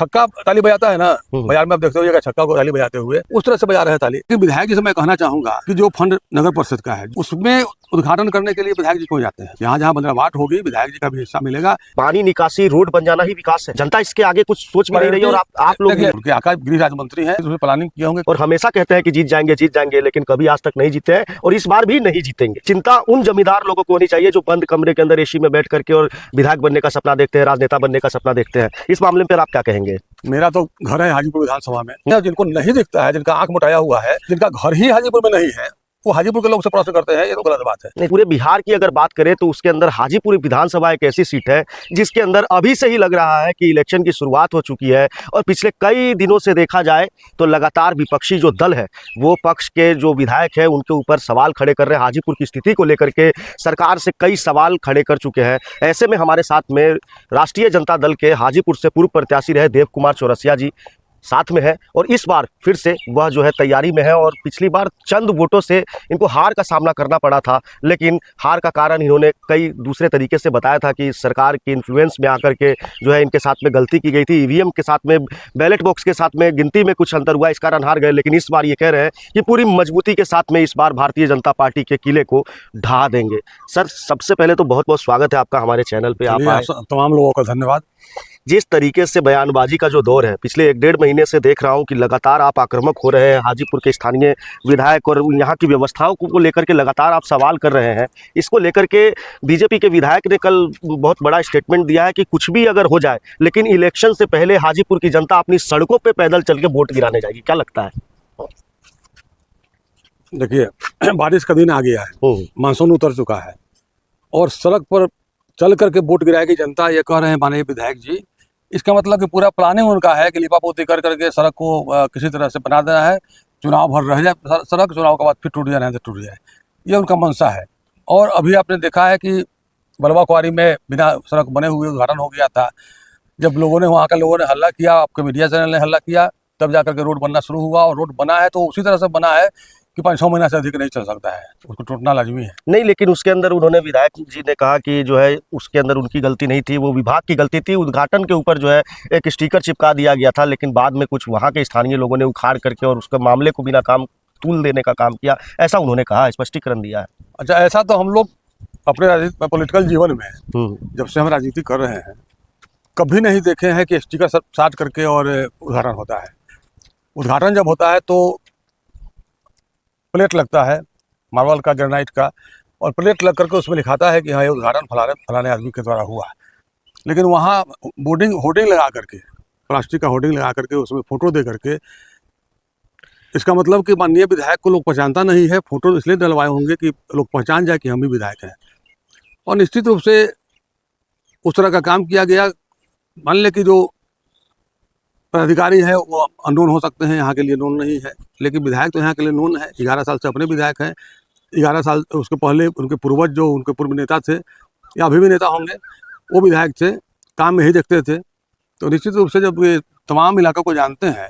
छक्का ताली बजाता है ना बाजार में, आप देखते हो छक्का को ताली बजाते हुए उस तरह से बजा रहे हैं ताली। लेकिन विधायक जी से मैं कहना चाहूंगा कि जो फंड नगर परिषद का है उसमें उद्घाटन करने के लिए विधायक जी क्यों जाते हैं? जहाँ जहाँ बंदरवाट होगी विधायक जी का भी हिस्सा मिलेगा। पानी निकासी रोड बन जाना ही विकास है, जनता इसके आगे कुछ सोच भी नहीं रही। और आप लोग उनके आकाश गृह राज्य मंत्री हैं, उसमें प्लानिंग किए होंगे और हमेशा कहते हैं कि जीत जाएंगे, लेकिन कभी आज तक नहीं जीते हैं और इस बार भी नहीं जीतेंगे। चिंता उन जमींदार लोगों को होनी चाहिए जो बंद कमरे के अंदर एसी में बैठ करके और विधायक बनने का सपना देखते हैं, राजनेता बनने का सपना देखते हैं। इस मामले पर आप क्या कहेंगे? मेरा तो घर है हाजीपुर विधानसभा में, जिनको नहीं दिखता है, जिनका आंख मुटाया हुआ है, जिनका घर ही हाजीपुर में नहीं है, वो हाजीपुर के लोग से प्रश्न करते हैं, ये तो गलत बात है। नहीं, पूरे बिहार की अगर बात करें तो उसके अंदर हाजीपुर विधानसभा एक ऐसी सीट है जिसके अंदर अभी से ही लग रहा है कि इलेक्शन की शुरुआत हो चुकी है। और पिछले कई दिनों से देखा जाए तो लगातार विपक्षी जो दल है वो पक्ष के जो विधायक है उनके ऊपर सवाल खड़े कर रहे हैं। हाजीपुर की स्थिति को लेकर के सरकार से कई सवाल खड़े कर चुके हैं। ऐसे में हमारे साथ में राष्ट्रीय जनता दल के हाजीपुर से पूर्व प्रत्याशी रहे देव कुमार चौरसिया जी साथ में है और इस बार फिर से वह जो है तैयारी में है। और पिछली बार चंद वोटों से इनको हार का सामना करना पड़ा था, लेकिन हार का कारण इन्होंने कई दूसरे तरीके से बताया था कि सरकार के इन्फ्लुएंस में आकर के जो है इनके साथ में गलती की गई थी, ईवीएम के साथ में, बैलेट बॉक्स के साथ में गिनती में कुछ अंतर हुआ, इस कारण हार गए। लेकिन इस बार ये कह रहे हैं कि पूरी मजबूती के साथ में इस बार भारतीय जनता पार्टी के किले को ढहा देंगे। सर, सबसे पहले तो बहुत बहुत स्वागत है आपका हमारे चैनल पे। आप तमाम लोगों का धन्यवाद। जिस तरीके से बयानबाजी का जो दौर है पिछले 1-1.5 महीने से देख रहा हूं कि लगातार आप आक्रामक हो रहे हैं, हाजीपुर के स्थानीय विधायक और यहाँ की व्यवस्थाओं को लेकर के लगातार आप सवाल कर रहे हैं। इसको लेकर के बीजेपी के विधायक ने कल बहुत बड़ा स्टेटमेंट दिया है कि कुछ भी अगर हो जाए लेकिन इलेक्शन से पहले हाजीपुर की जनता अपनी सड़कों पर पैदल चल के वोट गिराने जाएगी। क्या लगता है? देखिए, बारिश का दिन आ गया है, मानसून उतर चुका है और सड़क पर चल करके वोट गिराएगी जनता, ये कह रहे हैं माननीय विधायक जी। इसका मतलब कि पूरा प्लानिंग उनका है कि लिपापोती कर करके सड़क को किसी तरह से बना देना है, चुनाव भर रह जाए सड़क, चुनाव के बाद फिर टूट जाए तो टूट जाए, ये उनका मंशा है। और अभी आपने देखा है कि बलवा कुआरी में बिना सड़क बने हुए उद्घाटन हो गया था। जब लोगों ने, वहाँ के लोगों ने हल्ला किया, आपके मीडिया चैनल ने हल्ला किया, तब जाकर के रोड बनना शुरू हुआ। और रोड बना है तो उसी तरह से बना है कि 5-6 महीना से अधिक नहीं चल सकता है, उसको टूटना लाजमी है। नहीं, लेकिन उसके अंदर उन्होंने, विधायक जी ने कहा कि जो है उसके अंदर उनकी गलती नहीं थी, वो विभाग की गलती थी। उद्घाटन के ऊपर जो है एक स्टिकर चिपका दिया गया था, लेकिन बाद में कुछ वहाँ के स्थानीय लोगों ने उखाड़ करके और उसके मामले को बिना काम तूल देने का काम किया, ऐसा उन्होंने कहा, स्पष्टीकरण दिया है। अच्छा, ऐसा तो हम लोग अपने पॉलिटिकल जीवन में जब से हम राजनीति कर रहे हैं कभी नहीं देखे हैं कि स्टिकर साट करके और उद्घाटन होता है। उद्घाटन जब होता है तो प्लेट लगता है मार्बल का, ग्रेनाइट का, और प्लेट लग करके उसमें लिखाता है कि हाँ ये उद्घाटन फलाने आदमी के द्वारा हुआ है। लेकिन वहाँ होर्डिंग लगा करके, प्लास्टिक का होर्डिंग लगा करके उसमें फोटो दे करके, इसका मतलब कि माननीय विधायक को लोग पहचानता नहीं है। फोटो इसलिए डलवाए होंगे कि लोग पहचान जाए कि हम ही विधायक हैं। और निश्चित रूप से उस तरह का काम किया गया। मान लें कि जो पदाधिकारी है वो अननोन हो सकते हैं, यहाँ के लिए नोन नहीं है, लेकिन विधायक तो यहाँ के लिए नोन है। 11 साल से अपने विधायक हैं, 11 साल उसके पहले उनके पूर्वज जो उनके पूर्व नेता थे या अभी भी नेता होंगे, वो विधायक थे, काम में ही देखते थे। तो निश्चित रूप से जब ये तमाम इलाकों को जानते हैं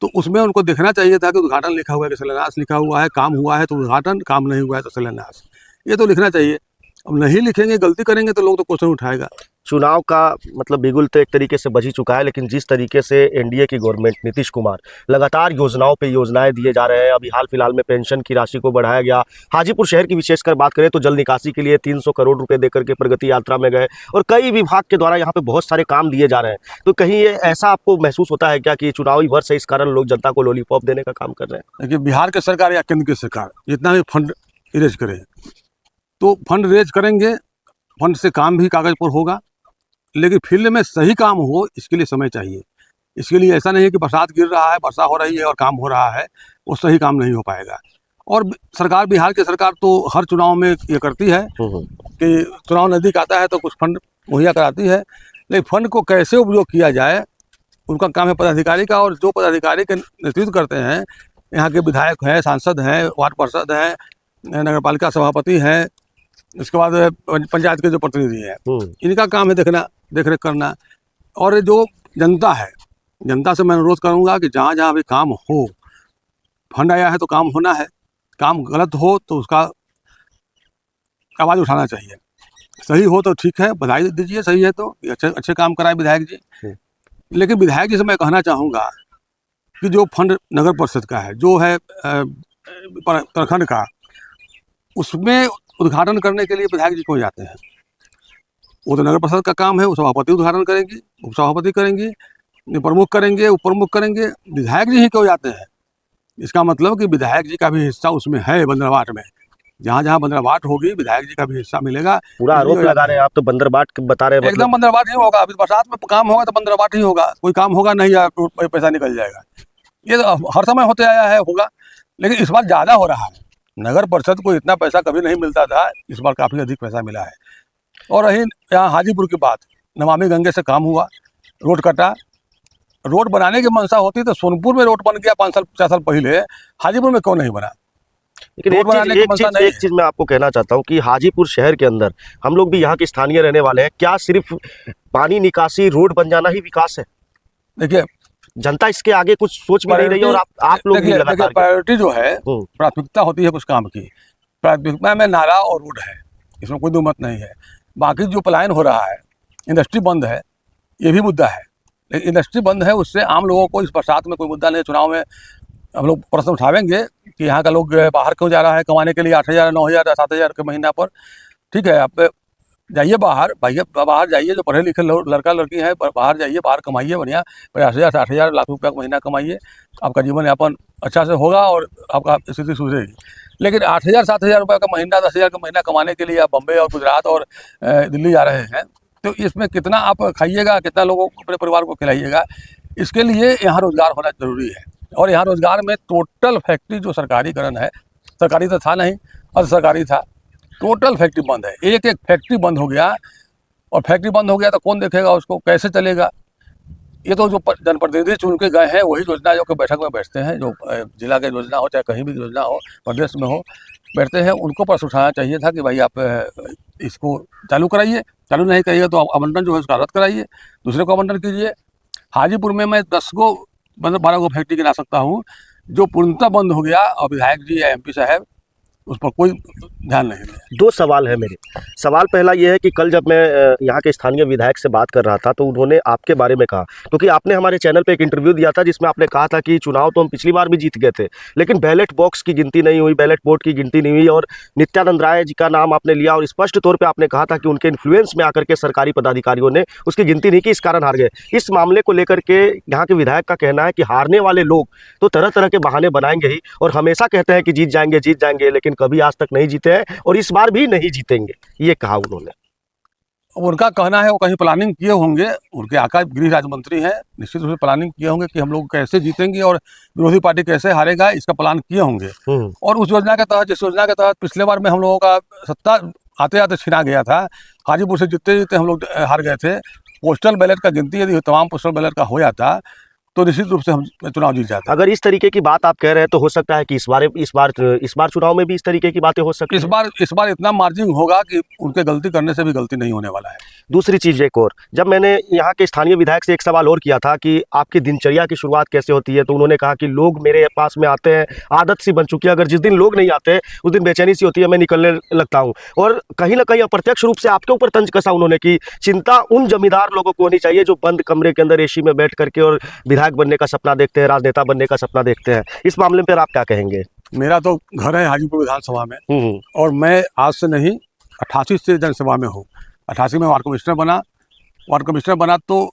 तो उसमें उनको देखना चाहिए था कि उद्घाटन लिखा हुआ है कि शिलान्यास लिखा हुआ है, काम हुआ है तो उद्घाटन, काम नहीं हुआ है तो शिलान्यास, ये तो लिखना चाहिए। अब नहीं लिखेंगे, गलती करेंगे तो लोग तो क्वेश्चन उठाएगा। चुनाव का मतलब बिगुल तो एक तरीके से बज ही चुका है, लेकिन जिस तरीके से एनडीए की गवर्नमेंट, नीतीश कुमार लगातार योजनाओं पे योजनाएं दिए जा रहे हैं। अभी हाल फिलहाल में पेंशन की राशि को बढ़ाया गया। हाजीपुर शहर की विशेषकर बात करें तो जल निकासी के लिए 300 करोड़ रुपए देकर के प्रगति यात्रा में गए और कई विभाग के द्वारा यहाँ पे बहुत सारे काम दिए जा रहे हैं। तो कहीं ये ऐसा आपको महसूस होता है क्या कि चुनावी वर्ष है, इस कारण लोग जनता को लॉलीपॉप देने का काम कर रहे हैं? देखिए, बिहार की सरकार या केंद्र की सरकार जितना भी फंड रेज करे तो फंड रेज करेंगे, फंड से काम भी कागज पर होगा, लेकिन फील्ड में सही काम हो इसके लिए समय चाहिए। इसके लिए ऐसा नहीं है कि बरसात गिर रहा है, वर्षा हो रही है और काम हो रहा है, वो सही काम नहीं हो पाएगा। और सरकार, बिहार की सरकार तो हर चुनाव में ये करती है कि चुनाव नज़दीक आता है तो कुछ फंड मुहैया कराती है, लेकिन फंड को कैसे उपयोग किया जाए उनका काम है पदाधिकारी का। और जो पदाधिकारी के नेतृत्व करते हैं, यहाँ के विधायक हैं, सांसद हैं, वार्ड पार्षद हैं, नगर पालिका सभापति हैं, इसके बाद पंचायत के जो प्रतिनिधि हैं, इनका काम है देख रेख करना। और जो जनता है, जनता से मैं अनुरोध करूंगा कि जहाँ जहाँ भी काम हो, फंड आया है तो काम होना है, काम गलत हो तो उसका आवाज़ उठाना चाहिए। सही हो तो ठीक है, बधाई दीजिए, सही है तो अच्छे काम कराए विधायक जी। लेकिन विधायक जी से मैं कहना चाहूँगा कि जो फंड नगर परिषद का है, जो है प्रखंड का, उसमें उद्घाटन करने के लिए विधायक जी क्यों जाते हैं? वो तो नगर परिषद का काम है, वो सभापति उद्घाटन करेंगी, उप सभापति करेंगी, प्रमुख करेंगे, उप प्रमुख करेंगे, विधायक जी ही क्यों जाते हैं? इसका मतलब कि विधायक जी का भी हिस्सा उसमें है बंदरबाट में। जहाँ जहाँ बंदरबाट होगी विधायक जी का भी हिस्सा मिलेगा। पूरा आरोप लगा रहे हैं आप, तो बंदरबाट बता रहे हैं, मतलब एकदम बंदरबाट ही होगा। अभी बरसात में काम होगा तो बंदरबाट ही होगा, कोई काम होगा नहीं या पैसा निकल जाएगा। ये तो हर समय होते आया है, होगा, लेकिन इस बार ज़्यादा हो रहा है। नगर परिषद को इतना पैसा कभी नहीं मिलता था, इस बार काफ़ी अधिक पैसा मिला है। और रही यहाँ हाजीपुर की बात, नमामि गंगे से काम हुआ, रोड कटा। रोड बनाने की मंशा होती तो सोनपुर में रोड बन गया 5 साल पहले, हाजीपुर में क्यों नहीं बना? लेकिन रोड बनाने की मंशा नहीं एक चीज मैं आपको कहना चाहता हूँ कि हाजीपुर शहर के अंदर हम लोग भी यहाँ के स्थानीय रहने वाले हैं, क्या सिर्फ पानी निकासी रोड बन जाना ही विकास है? देखिए, जनता इसके आगे कुछ सोच भी नहीं रही है और आप लोग भी लगातार प्रायोरिटी जो है, प्राथमिकता होती है कुछ काम की। प्राथमिकता में नाला और रोड है, इसमें कोई दो मत नहीं है। बाकी जो पलायन हो रहा है, इंडस्ट्री बंद है, ये भी मुद्दा है। लेकिन इंडस्ट्री बंद है, उससे आम लोगों को इस बरसात में कोई मुद्दा नहीं। चुनाव में हम लोग प्रश्न उठावेंगे कि यहाँ का लोग बाहर क्यों जा रहा है कमाने के लिए 8,000, 9,000, 7,000 के महीना पर। ठीक है, आप जाइए बाहर, भाइये बाहर जाइए, जो पढ़े लिखे लड़का लड़की है बाहर जाइए, बाहर कमाइए, बढ़िया 50,000, 60,000, लाख रुपया का महीना कमाइए, आपका जीवन यापन अच्छा से होगा और आपका स्थिति सुधरेगी। लेकिन 8,000, 7,000 रुपये का महीना, 10,000 का महीना कमाने के लिए आप बम्बई और गुजरात और दिल्ली जा रहे हैं, तो इसमें कितना आप खाइएगा, कितना लोगों को, अपने परिवार को खिलाइएगा? इसके लिए यहाँ रोजगार होना जरूरी है। और यहाँ रोजगार में टोटल फैक्ट्री जो सरकारीकरण है, सरकारी तो था नहीं, अर्ध सरकारी था, टोटल फैक्ट्री बंद है। एक एक फैक्ट्री बंद हो गया, और फैक्ट्री बंद हो गया तो कौन देखेगा उसको, कैसे चलेगा? ये तो जो जनप्रतिनिधि चुन के गए हैं वही योजना जो कि बैठक में बैठते हैं, जो जिला की योजना हो चाहे कहीं भी योजना हो, प्रदेश में हो, बैठते हैं, उनको प्रश्न उठाना चाहिए था कि भाई आप इसको चालू कराइए। चालू नहीं करिए तो आवंटन जो है उसका रद्द कराइए, दूसरे को आवंटन कीजिए। हाजीपुर में मैं 10 को, मतलब 12 को फैक्ट्री गिना सकता हूँ जो पूर्णतः बंद हो गया, और विधायक जी या एमपी साहब उस पर कोई ध्यान नहीं दिया। दो सवाल है मेरे। सवाल पहला ये है कि कल जब मैं यहाँ के स्थानीय विधायक से बात कर रहा था तो उन्होंने आपके बारे में कहा, क्योंकि आपने हमारे चैनल पे एक इंटरव्यू दिया था जिसमें आपने कहा था कि चुनाव तो हम पिछली बार भी जीत गए थे, लेकिन बैलेट बॉक्स की गिनती नहीं हुई, बैलेट वोट की गिनती नहीं हुई, और नित्यानंद राय जी का नाम आपने लिया और स्पष्ट तौर पर आपने कहा था कि उनके इन्फ्लुएंस में आकर के सरकारी पदाधिकारियों ने उसकी गिनती नहीं की, इस कारण हार गए। इस मामले को लेकर के यहाँ के विधायक का कहना है कि हारने वाले लोग तो तरह तरह के बहाने बनाएंगे ही, और हमेशा कहते हैं कि जीत जाएंगे, लेकिन कभी आज तक नहीं जीते हैं और इस बार भी नहीं जीतेंगे, ये कहा उन्होंने। उनका कहना है वो कहीं प्लानिंग किए होंगे, उनके आका गृह राज्य मंत्री हैं, निश्चित रूप से प्लानिंग किए होंगे कि हम लोग कैसे जीतेंगे और विरोधी पार्टी कैसे हारेगा, इसका प्लान किए होंगे। और उस योजना के तहत, जिस योजना के तहत पिछले बार में हम लोगों का सत्ता आते आते छिना गया था, हाजीपुर से जीतते जीतते हम लोग हार गए थे। पोस्टल बैलेट का गिनती यदि तमाम पोस्टल बैलेट का हो जाता तो निश्चित रूप से हम चुनाव जीत जाते। अगर इस तरीके की बात आप कह रहे हैं तो हो सकता है कि इस बार चुनाव में भी इस तरीके की बातें हो सकती है। इस बार इतना मार्जिन होगा कि उनके गलती करने से भी गलती नहीं होने वाला है। दूसरी चीज़ एक और, जब मैंने यहाँ के स्थानीय विधायक से एक सवाल और किया था कि आपकी दिनचर्या की शुरुआत कैसे होती है, तो उन्होंने कहा कि लोग मेरे पास में आते हैं, आदत सी बन चुकी है, अगर जिस दिन लोग नहीं आते उस दिन बेचैनी सी होती है, मैं निकलने लगता हूँ। और कहीं ना कहीं अप्रत्यक्ष रूप से आपके ऊपर तंज कसा उन्होंने कि चिंता उन जमींदार लोगों को होनी चाहिए जो बंद कमरे के अंदर एसी में बैठ करके और विधायक बनने का सपना देखते हैं, राजनेता बनने का सपना देखते हैं। इस मामले पर आप क्या कहेंगे? मेरा तो घर है हाजीपुर विधानसभा में, और मैं आज से नहीं 88 से जनसभा में हूँ। 88 में वार्ड कमिश्नर बना तो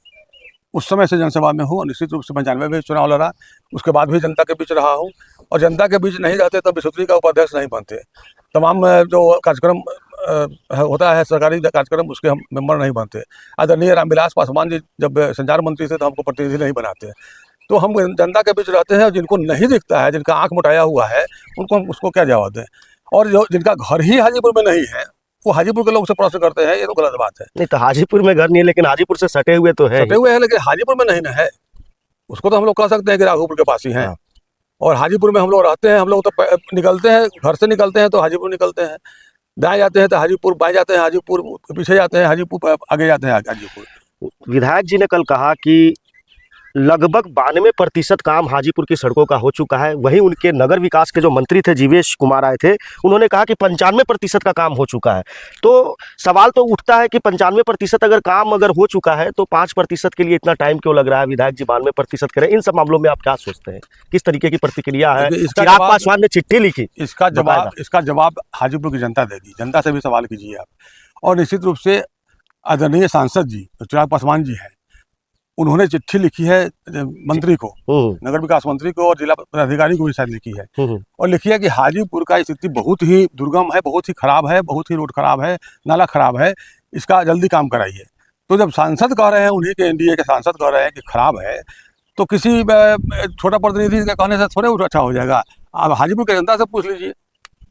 उस समय से जनसभा में हूँ, और निश्चित रूप से 95 में चुनाव लड़ा, उसके बाद भी जनता के बीच रहा हूँ। और जनता के बीच नहीं रहते तो विश्वत्री का उपाध्यक्ष नहीं बनते, तमाम जो कार्यक्रम होता है सरकारी कार्यक्रम, उसके हम मेंबर नहीं बनते। आदरणीय रामविलास पासवान जी जब संचार मंत्री थे तो हमको प्रतिनिधि नहीं बनाते। तो हम जनता के बीच रहते हैं, और जिनको नहीं दिखता है, जिनका आंख मुटाया हुआ है, उनको हम उसको क्या जवाब दें? और जो जिनका घर ही हाजीपुर में नहीं है वो हाजीपुर के लोग से प्रश्न करते हैं, ये तो गलत बात है। नहीं तो हाजीपुर में घर नहीं है, लेकिन हाजीपुर से सटे हुए तो है, लेकिन हाजीपुर में नहीं ना है, उसको तो हम लोग कह सकते हैं कि राघोपुर के पास ही हैं। और हाजीपुर में हम लोग रहते हैं, हम लोग तो निकलते हैं, घर से निकलते हैं तो हाजीपुर निकलते हैं, दाएं जाते हैं तो हाजीपुर, बाएं जाते हैं हाजीपुर, पीछे जाते हैं हाजीपुर, आगे जाते हैं हाजीपुर। विधायक जी ने कल कहा कि लगभग 92% काम हाजीपुर की सड़कों का हो चुका है। वहीं उनके नगर विकास के जो मंत्री थे जीवेश कुमार आए थे, उन्होंने कहा कि 95% का काम हो चुका है। तो सवाल तो उठता है कि 95% अगर काम अगर हो चुका है तो 5% के लिए इतना टाइम क्यों लग रहा है? विधायक जी 92% करें। इन सब मामलों में आप क्या सोचते हैं? किस तरीके की प्रतिक्रिया है? देखिए, इसका चिराग जवाब- पासवान ने चिट्ठी लिखी, इसका जवाब हाजीपुर की जनता देगी। जनता से भी सवाल कीजिए आप। और निश्चित रूप से आदरणीय सांसद जी जो चिराग पासवान जी हैं, उन्होंने चिट्ठी लिखी है मंत्री को, नगर विकास मंत्री को, और जिला पदाधिकारी को भी शायद लिखी है, और लिखी है कि हाजीपुर का स्थिति बहुत ही दुर्गम है, बहुत ही खराब है, बहुत ही रोड खराब है, नाला खराब है, इसका जल्दी काम कराइए। तो जब सांसद कह रहे हैं, उन्हीं के एनडीए के सांसद कह रहे हैं कि खराब है, तो किसी छोटा प्रतिनिधि के कहने से थोड़े अच्छा हो जाएगा। आप हाजीपुर की जनता से पूछ लीजिए।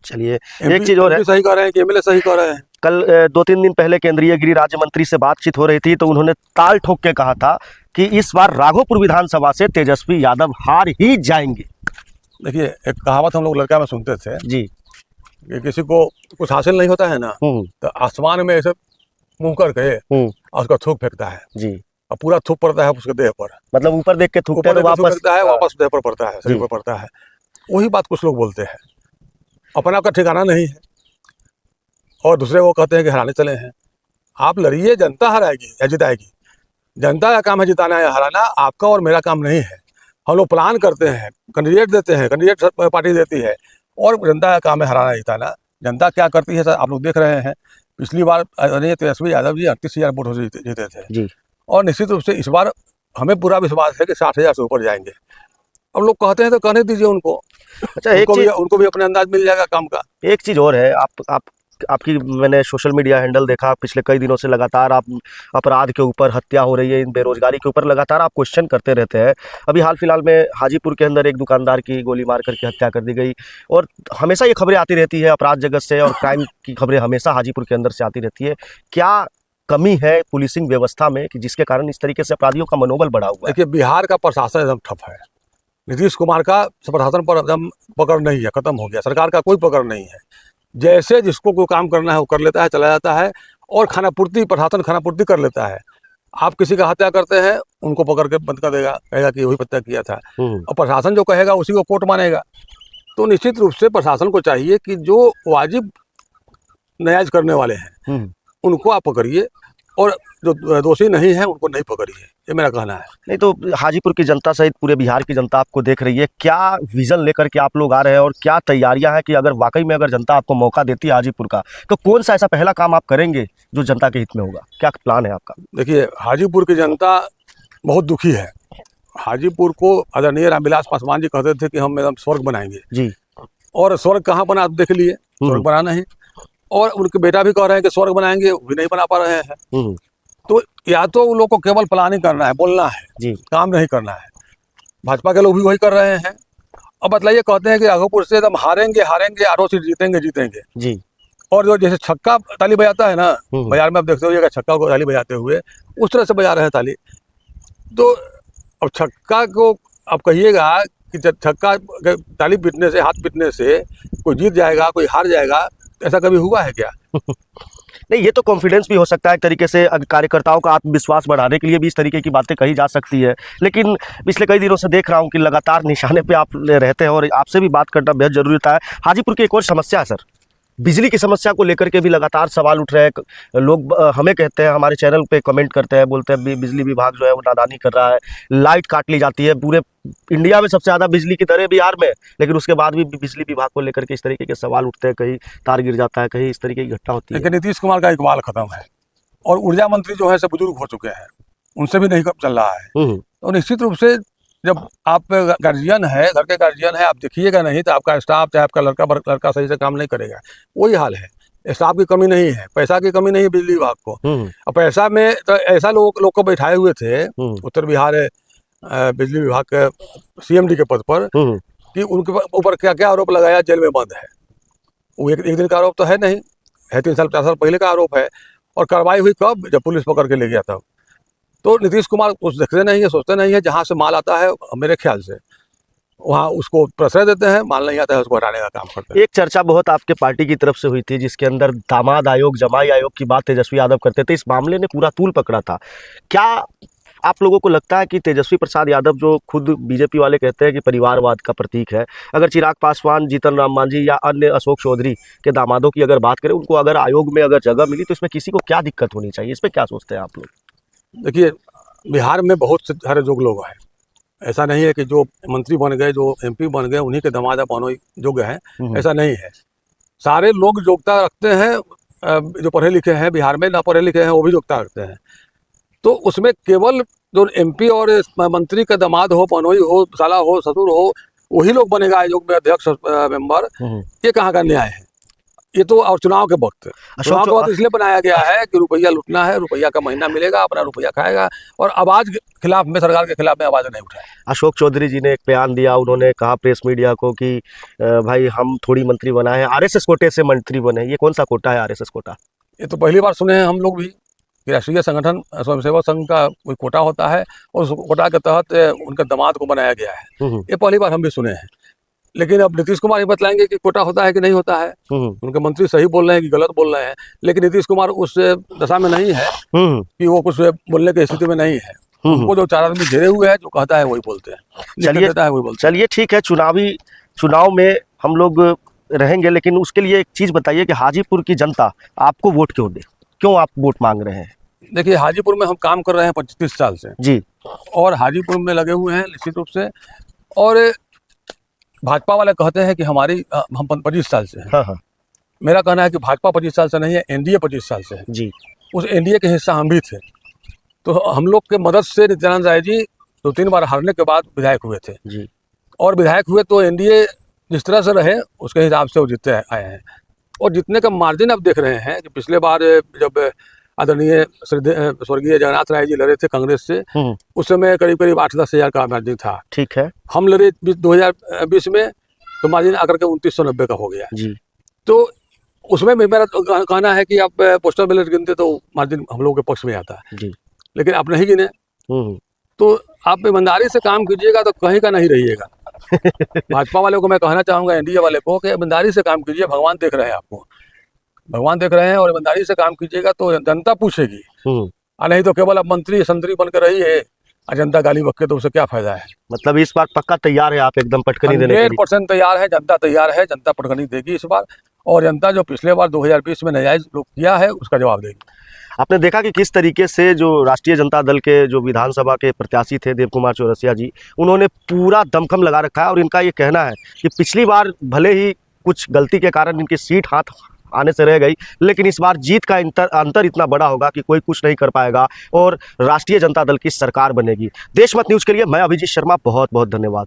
चलिए, एक चीज और है, सही कह रहे हैं कि एमएलए सही कह रहे हैं। कल 2-3 दिन पहले केंद्रीय गृह राज्य मंत्री से बातचीत हो रही थी, तो उन्होंने ताल ठोक के कहा था कि इस बार राघोपुर विधानसभा से तेजस्वी यादव हार ही जाएंगे। देखिए, एक कहावत हम लोग लड़का में सुनते थे जी, कि किसी को कुछ हासिल नहीं होता है ना, तो आसमान में ऐसे मुंह करके और उसका थूक फेंकता है जी, और पूरा थूक पड़ता है उसके देह पर। मतलब ऊपर देख के थूकते हैं तो वापस देह पर पड़ता है, शरीर पर पड़ता है। वही बात कुछ लोग बोलते हैं, अपना का ठिकाना नहीं है, और दूसरे को कहते हैं कि हराने चले हैं। आप लड़िए, जनता हराएगी या जिताएगी। जनता का काम है जिताना या हराना, आपका और मेरा काम नहीं है। हम लोग प्लान करते हैं, कैंडिडेट देते हैं, कैंडिडेट पार्टी देती है, और जनता का काम है हराना जिताना। जनता क्या करती है सर, आप लोग देख रहे हैं। पिछली बार तेजस्वी यादव जी 38,000 वोट से जीते थे जी, और निश्चित रूप से इस बार हमें पूरा विश्वास है कि 60,000 से ऊपर जाएंगे। अब लोग कहते हैं तो कहने दीजिए उनको। अच्छा, उनको भी अपने अंदाज मिल जाएगा काम का। एक चीज और है, आपकी मैंने सोशल मीडिया हैंडल देखा, पिछले कई दिनों से लगातार आप अपराध के ऊपर, हत्या हो रही है, इन बेरोजगारी के ऊपर लगातार आप क्वेश्चन करते रहते हैं। अभी हाल फिलहाल में हाजीपुर के अंदर एक दुकानदार की गोली मार करके हत्या कर दी गई, और हमेशा ये खबरें आती रहती है अपराध जगत से, और क्राइम की खबरें हमेशा हाजीपुर के अंदर से आती रहती है। क्या कमी है पुलिसिंग व्यवस्था में कि जिसके कारण इस तरीके से अपराधियों का मनोबल बढ़ा हुआ है? देखिए, बिहार का प्रशासन एकदम ठप है। नीतीश कुमार का प्रशासन पर एकदम पकड़ नहीं है, खत्म हो गया। सरकार का कोई पकड़ नहीं है। जैसे जिसको कोई काम करना है वो कर लेता है, चला जाता है, और खानापूर्ति, प्रशासन खानापूर्ति कर लेता है। आप किसी का हत्या करते हैं, उनको पकड़ के बंद कर देगा, कहेगा कि वही हत्या किया था, और प्रशासन जो कहेगा उसी को कोर्ट मानेगा। तो निश्चित रूप से प्रशासन को चाहिए कि जो वाजिब न्याय करने वाले हैं उनको आप पकड़िए, और जो दोषी नहीं है उनको नहीं पकड़िए। ये मेरा कहना है। नहीं तो हाजीपुर की जनता सहित पूरे बिहार की जनता आपको देख रही है, क्या विजन लेकर के आप लोग आ रहे हैं, और क्या तैयारियां हैं कि अगर वाकई में अगर जनता आपको मौका देती है हाजीपुर का, तो कौन सा ऐसा पहला काम आप करेंगे जो जनता के हित में होगा? क्या प्लान है आपका? देखिए, हाजीपुर की जनता बहुत दुखी है। हाजीपुर को आदरणीय रामविलास पासवान जी कहते थे कि हम एकदम स्वर्ग बनाएंगे जी, और स्वर्ग कहाँ बना आप देख लिए, स्वर्ग बना नहीं। और उनके बेटा भी कह रहे हैं कि स्वर्ग बनाएंगे, वो भी नहीं बना पा रहे हैं। तो या तो उन लोग को केवल प्लानिंग करना है, बोलना है जी, काम नहीं करना है। भाजपा के लोग भी वही कर रहे हैं। अब बतलाइए, कहते हैं कि राघोपुर से एकदम हारेंगे 8 सीट जीतेंगे जी, और जो जैसे छक्का ताली बजाता है ना बाजार में, आप देखते हो छक्का को ताली बजाते हुए, उस तरह से बजा रहे हैं ताली। तो अब छक्का को आप कहिएगा कि छक्का ताली पीटने से, हाथ पीटने से कोई जीत जाएगा, कोई हार जाएगा, ऐसा कभी हुआ है क्या? नहीं, ये तो कॉन्फिडेंस भी हो सकता है एक तरीके से, कार्यकर्ताओं का आत्मविश्वास बढ़ाने के लिए भी इस तरीके की बातें कही जा सकती है। लेकिन पिछले कई दिनों से देख रहा हूँ कि लगातार निशाने पे आप रहते हैं, और आपसे भी बात करना बेहद जरूरी था। हाजीपुर की एक और समस्या है सर, बिजली की समस्या को लेकर के भी लगातार सवाल उठ रहे हैं। लोग हमें कहते हैं, हमारे चैनल पे कमेंट करते हैं, बोलते हैं बिजली विभाग जो है वो नादानी कर रहा है, लाइट काट ली जाती है। पूरे इंडिया में सबसे ज़्यादा बिजली की दरें बिहार में, लेकिन उसके बाद भी बिजली विभाग को लेकर के इस तरीके के सवाल उठते हैं। कहीं तार गिर जाता है, कहीं इस तरीके की घटना होती है। लेकिन नीतीश कुमार का इकबाल खत्म है, और ऊर्जा मंत्री जो है सब बुजुर्ग हो चुके हैं, उनसे भी नहीं चल रहा है। तो निश्चित रूप से जब आप गार्जियन है, घर के गार्जियन है, आप देखिएगा नहीं तो आपका स्टाफ, चाहे आपका लड़का सही से काम नहीं करेगा। वही हाल है। स्टाफ की कमी नहीं है, पैसा की कमी नहीं है बिजली विभाग को। और पैसा में तो ऐसा लोग को बैठाए हुए थे उत्तर बिहार बिजली विभाग के CMD के पद पर, कि उनके ऊपर क्या क्या आरोप लगाया, जेल में बंद है। वो एक दिन का आरोप तो है नहीं है, 3 साल 4 साल पहले का आरोप है। और कार्रवाई हुई कब? जब पुलिस पकड़ के ले गया तब। तो नीतीश कुमार कुछ देखते नहीं है, सोचते नहीं है। जहाँ से माल आता है मेरे ख्याल से वहाँ उसको प्रश्रय देते हैं, माल नहीं आता है उसको हटाने का काम करते हैं। एक चर्चा बहुत आपके पार्टी की तरफ से हुई थी, जिसके अंदर दामाद आयोग, जमाई आयोग की बात तेजस्वी यादव करते थे। इस मामले ने पूरा तूल पकड़ा था। क्या आप लोगों को लगता है कि तेजस्वी प्रसाद यादव, जो खुद बीजेपी वाले कहते हैं कि परिवारवाद का प्रतीक है, अगर चिराग पासवान, जीतन राम मांझी या अन्य अशोक चौधरी के दामादों की अगर बात करें, उनको अगर आयोग में अगर जगह मिली तो इसमें किसी को क्या दिक्कत होनी चाहिए? इस पर क्या सोचते हैं आप लोग? देखिए, बिहार में बहुत से सारे योग्य लोग हैं। ऐसा नहीं है कि जो मंत्री बन गए, जो एमपी बन गए, उन्हीं के दामाद बनो योग्य हैं, ऐसा नहीं है। सारे लोग योग्यता रखते हैं। जो पढ़े लिखे हैं बिहार में, ना पढ़े लिखे हैं, वो भी योग्यता रखते हैं। तो उसमें केवल जो एमपी और मंत्री का दामाद हो, पनोई हो, साला हो, ससुर हो, वही लोग बनेगा आयोग में अध्यक्ष मेंबर। ये कहाँ का न्याय है? ये तो और चुनाव के वक्त, चुनाव के वक्त इसलिए बनाया गया है कि रुपया लूटना है, रुपया का महीना मिलेगा, अपना रुपया खाएगा और आवाज के खिलाफ में, सरकार के खिलाफ में आवाज नहीं उठाए। अशोक चौधरी जी ने एक बयान दिया, उन्होंने कहा प्रेस मीडिया को कि भाई हम थोड़ी मंत्री बनाए हैं, आरएसएस कोटे से मंत्री बने। ये कौन सा कोटा है आरएसएस कोटा? ये तो पहली बार सुने हैं हम लोग भी कि राष्ट्रीय संगठन स्वयंसेवक संघ का कोई कोटा होता है और उस कोटा के तहत उनके दामाद को बनाया गया है। ये पहली बार हम भी सुने हैं। लेकिन अब नीतीश कुमार ही बतलाएंगे कि कोटा होता है कि नहीं होता है। उनके मंत्री सही बोल रहे हैं कि गलत बोल रहे हैं, लेकिन नीतीश कुमार उस दशा में नहीं है कि वो कुछ बोलने की स्थिति में नहीं है। उनको जो चार आदमी घेरे हुए हैं, जो कहता है वही बोलते हैं। चलिए ठीक है, चुनाव में हम लोग रहेंगे, लेकिन उसके लिए एक चीज बताइए कि हाजीपुर की जनता आपको वोट क्यों दे? क्यों आप वोट मांग रहे हैं? देखिए, हाजीपुर में हम काम कर रहे हैं 25 साल से जी, और हाजीपुर में लगे हुए हैं निश्चित रूप से। और भाजपा वाले कहते हैं कि हम 25 साल से हैं। हाँ हाँ मेरा कहना है कि भाजपा 25 साल से नहीं है, एनडीए 25 साल से है। जी, उस एनडीए के हिस्सा हम भी थे। तो हम लोग के मदद से नित्यानंद राय जी 2-3 बार हारने के बाद विधायक हुए थे जी। और विधायक हुए तो एनडीए जिस तरह से रहे उसके हिसाब से वो जीतते आए हैं। और जितने का मार्जिन आप देख रहे हैं कि पिछले बार जब आदरणीय स्वर्गीय जगन्नाथ राय जी लड़े थे कांग्रेस से, उस समय करीब 8-10 हज़ार का मार्जिन था। ठीक है। हम लड़े 2020 में तो मार्जिन आकर के 2990 का हो गया जी। तो उसमें भी मेरा कहना है कि आप पोस्टल बैलेट गिनते तो मार्जिन हम लोगों के पक्ष में आता है जी, लेकिन आप नहीं गिने। तो आप ईमानदारी से काम कीजिएगा तो कहीं का नहीं रहिएगा। भाजपा वाले को मैं कहना चाहूँगा, एनडीए वाले को, कि ईमानदारी से काम कीजिए। भगवान देख रहे हैं आपको, भगवान देख रहे हैं, और ईमानदारी से काम कीजिएगा तो जनता पूछेगी। और नहीं तो केवल अब मंत्री संतरी बनकर रही है और जनता गाली बके तो उसे क्या फायदा है? मतलब इस बार पक्का तैयार है आप एकदम पटकनी देने के लिए? 100% तैयार है, जनता तैयार है, जनता पटकनी देगी इस बार। और जनता जो पिछले बार 2020 में नाजायज किया है उसका जवाब देगी। आपने देखा कि किस तरीके से जो राष्ट्रीय जनता दल के जो विधानसभा के प्रत्याशी थे देव कुमार चौरसिया जी, उन्होंने पूरा दमखम लगा रखा है। और इनका ये कहना है कि पिछली बार भले ही कुछ गलती के कारण इनकी सीट हाथ आने से रह गई, लेकिन इस बार जीत का अंतर इतना बड़ा होगा कि कोई कुछ नहीं कर पाएगा और राष्ट्रीय जनता दल की सरकार बनेगी। देशमत न्यूज़ के लिए मैं अभिजीत शर्मा, बहुत बहुत धन्यवाद।